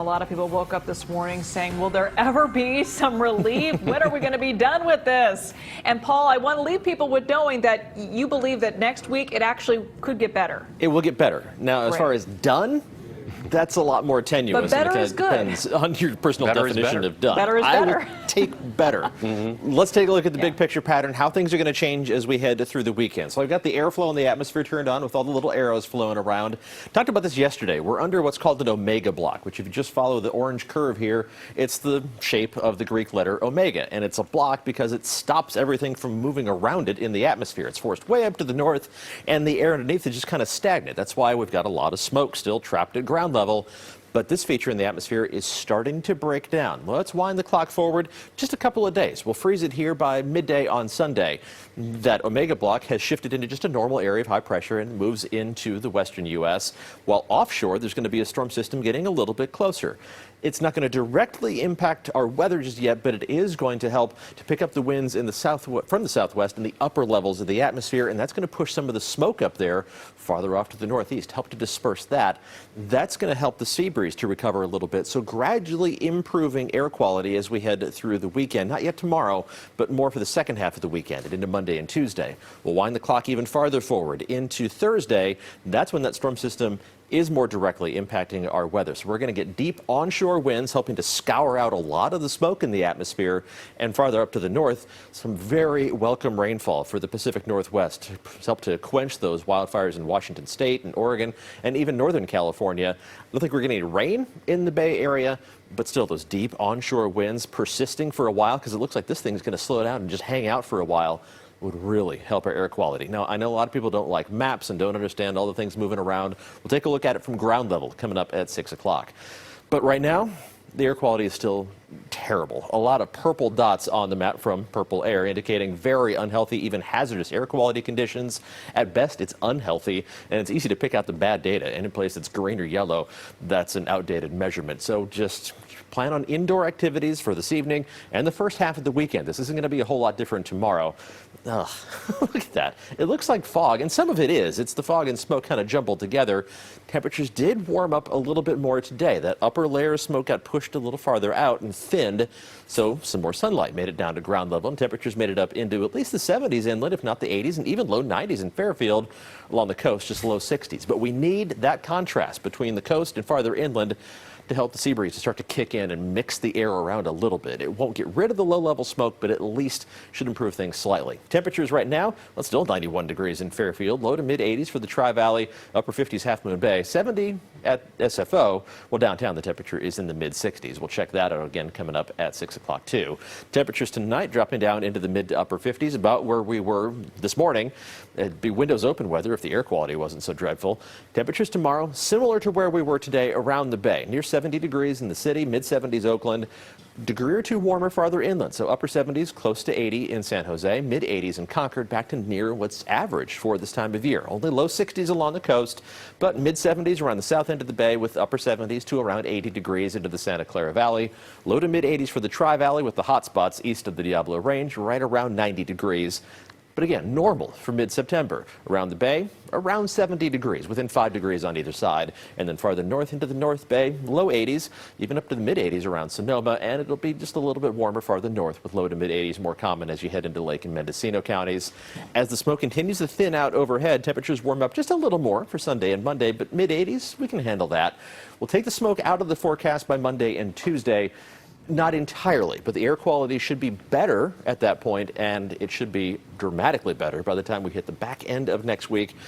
A lot of people woke up this morning saying, will there ever be some relief? When are we going to be done with this? And Paul, I want to leave people with knowing that you believe that next week it actually could get better. It will get better. Now, as far as done, that's a lot more tenuous. But better is good. Depends on your personal definition of done. Better is better. I would take better. Let's take a look at the big picture pattern, how things are going to change as we head through the weekend. So I've got the airflow in the atmosphere turned on with all the little arrows flowing around. Talked about this yesterday. We're under what's called an omega block, which if you just follow the orange curve here, it's the shape of the Greek letter omega. And it's a block because it stops everything from moving around it in the atmosphere. It's forced way up to the north, and the air underneath is just kind of stagnant. That's why we've got a lot of smoke still trapped at ground level. But this feature in the atmosphere is starting to break down. Well, let's wind the clock forward just a couple of days. We'll freeze it here by midday on Sunday. That omega block has shifted into just a normal area of high pressure and moves into the western U.S. While offshore, there's going to be a storm system getting a little bit closer. It's not going to directly impact our weather just yet, but it is going to help to pick up the winds in the from the southwest in the upper levels of the atmosphere, and that's going to push some of the smoke up there farther off to the northeast, help to disperse that. That's going to help the sea breeze to recover a little bit, so gradually improving air quality as we head through the weekend. Not yet tomorrow, but more for the second half of the weekend and into Monday and Tuesday. We'll wind the clock even farther forward into Thursday. That's when that storm system is more directly impacting our weather. So we're going to get deep onshore winds helping to scour out a lot of the smoke in the atmosphere, and farther up to the north, some very welcome rainfall for the Pacific Northwest to help to quench those wildfires in Washington State and Oregon and even Northern California. I don't think we're getting any rain in the Bay Area, but still those deep onshore winds persisting for a while, because it looks like this thing's going to slow down and just hang out for a while, would really help our air quality. Now, I know a lot of people don't like maps and don't understand all the things moving around. We'll take a look at it from ground level coming up at 6 o'clock. But right now, the air quality is still terrible. A lot of purple dots on the map from Purple Air indicating very unhealthy, even hazardous air quality conditions. At best, it's unhealthy, and it's easy to pick out the bad data. Any place that's green or yellow, that's an outdated measurement. So just plan on indoor activities for this evening and the first half of the weekend. This isn't going to be a whole lot different tomorrow. Ugh, look at that. It looks like fog, and some of it is. It's the fog and smoke kind of jumbled together. Temperatures did warm up a little bit more today. That upper layer of smoke got pushed a little farther out and thinned, so some more sunlight made it down to ground level, and temperatures made it up into at least the 70s inland, if not the 80s, and even low 90s in Fairfield. Along the coast, just low 60s. But we need that contrast between the coast and farther inland to help the sea breeze to start to kick in and mix the air around a little bit. It won't get rid of the low-level smoke, but at least should improve things slightly. Temperatures right now, well, still 91 degrees in Fairfield, low to mid-80s for the Tri-Valley, upper 50s Half Moon Bay, 70 at SFO. Well, downtown the temperature is in the mid-60s. We'll check that out again coming up at 6 o'clock too. Temperatures tonight dropping down into the mid to upper 50s, about where we were this morning. It'd be windows open weather if the air quality wasn't so dreadful. Temperatures tomorrow similar to where we were today around the bay, near 70 degrees in the city, mid-70s Oakland, degree or two warmer farther inland, so upper 70s, close to 80 in San Jose, mid-80s in Concord, back to near what's average for this time of year. Only low 60s along the coast, but mid-70s around the south end of the bay, with upper 70s to around 80 degrees into the Santa Clara Valley. Low to mid-80s for the Tri-Valley, with the hot spots east of the Diablo Range, right around 90 degrees. But again, normal for mid-September. Around the bay, around 70 degrees, within 5 degrees on either side. And then farther north into the North Bay, low 80s, even up to the mid-80s around Sonoma. And it'll be just a little bit warmer farther north, with low to mid-80s more common as you head into Lake and Mendocino counties. As the smoke continues to thin out overhead, temperatures warm up just a little more for Sunday and Monday, but mid-80s, we can handle that. We'll take the smoke out of the forecast by Monday and Tuesday. Not entirely, but the air quality should be better at that point, and it should be dramatically better by the time we hit the back end of next week.